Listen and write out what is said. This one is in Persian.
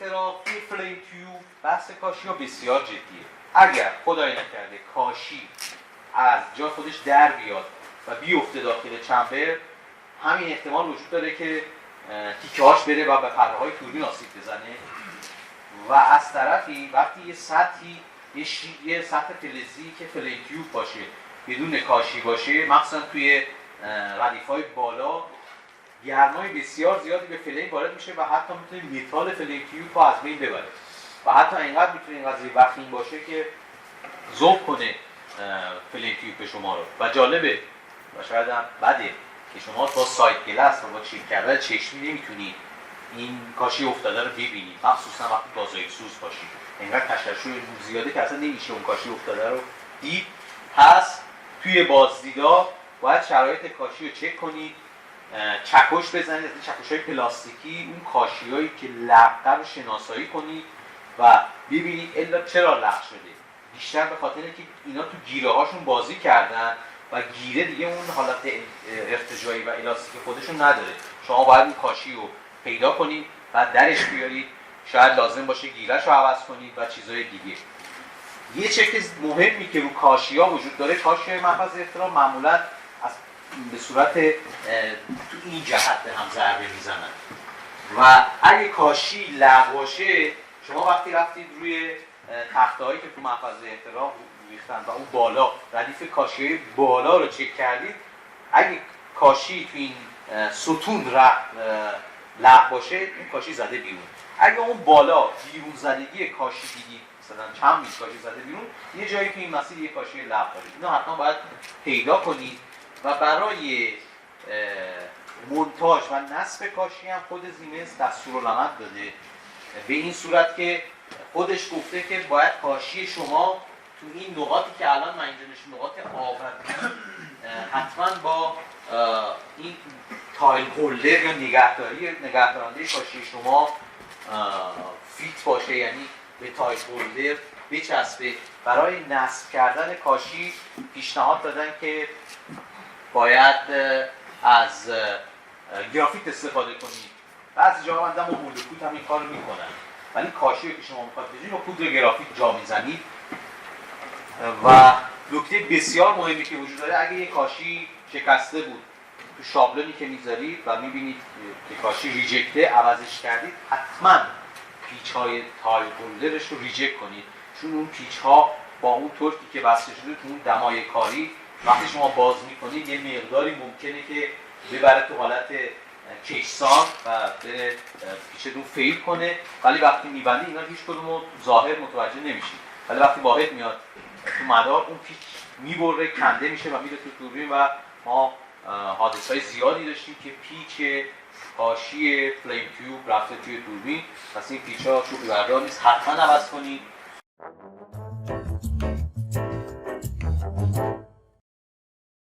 احتراق توی فلیم تیوب بحث کاشی ها بسیار جدیه. اگر خدای نکرده کاشی از جا خودش در بیاد و بیفته داخل چمبر، همین احتمال وجود داره که تیکه هاش بره و به پره های توربین آسیب بزنه. و از طرفی وقتی یه سطحی یه سطح فلزی که فلیم تیوب باشه بدون کاشی باشه، مخصوصا توی ردیف‌های بالا، گرمای بسیار زیادی به فلیم وارد میشه و حتی میتونه متال فلیم تیوب رو از بین ببره و حتی اینقدر میتونه این قضیه وخیم باشه که ذوب کنه فلیم تیوب شما رو. و جالبه و شاید هم بده که شما با سایت گلاس و با چیک کردن چشمی نمیتونید این کاشی افتاده رو ببینید، مخصوصا وقتی بازای سوز باشید. اینقدر تشعشع زیاده که اصلا نمیشه اون کاشی افتاده رو دید. پس توی بازدیدا باید شرایط کاشی رو چک کنید، چکش بزنید، از چکش‌های پلاستیکی اون کاشی‌هایی که لغه رو شناسایی کنید و ببینید الا چرا لغو شده. بیشتر به خاطر اینکه اینا تو گیره هاشون بازی کردن و گیره دیگه اون حالت ارتجاعی و الاستیک خودشون نداره. شما باید اون کاشی رو پیدا کنید و درش بیارید، شاید لازم باشه گیره‌ش رو عوض کنید و چیزهای دیگه. یه چک مهمی که رو کاشی‌ها وجود داره، کاشی‌های محفظه احتراق معمولاً به صورت تو این جهت به هم ضربه میزنن و اگه کاشی لغو باشه، شما وقتی رفتید روی تخته‌هایی که تو محفظه احتراق ریختن و اون بالا ردیف کاشی‌های بالا رو چک کردید، اگه کاشی تو این ستون لغو باشه، اون کاشی زده بیرون. اگه اون بالا بیرون زدگی کاشی دیدید، مثلا چند میل کاشی زده بیرون، یه جایی تو این مسیر یه کاشی لغو داره. اینو حتما باید پیدا کنید و برای مونتاژ و نصب کاشی هم خود زیمنس دستورالعمل داده، به این صورت که خودش گفته که باید کاشی شما تو این نقاطی که الان من اینجا نشون نقاط آوردیم حتما با این تایل هولدر یا نگهدارنده کاشی شما فیت باشه، یعنی به تایل هولدر بچسبه. برای نصب کردن کاشی پیشنهاد دادن که باید از گرافیت استفاده کنید. بعضی جاها هم با مولکوت هم این کار رو میکنن، ولی کاشی که شما میخواید بزنید با پودر گرافیت جا میزنید. و نکته بسیار مهمی که وجود داره، اگه یک کاشی شکسته بود تو شابلونی که میذارید و میبینید که کاشی ریجکته، عوضش کردید، حتما پیچ های تایل هولدرش رو ریجکت کنید، چون اون پیچ ها با اون ترکی که بسته شده تو اون دمای کاری وقتی شما باز میکنید یه مقداری ممکنه که ببره تو حالت کشسان و به پیچتون فیل کنه، ولی وقتی میبندید اینا هیچ کدومو ظاهر متوجه نمیشید، ولی وقتی واحد میاد تو مدار اون پیچ میبره، کنده میشه و میره تو توربین و ما حادثه‌های زیادی داشتیم که پیچ کاشی فلیم تیوب رفته توی توربین. پس این پیچ‌ها شوخی بردار نیست، حتما عوض کنید.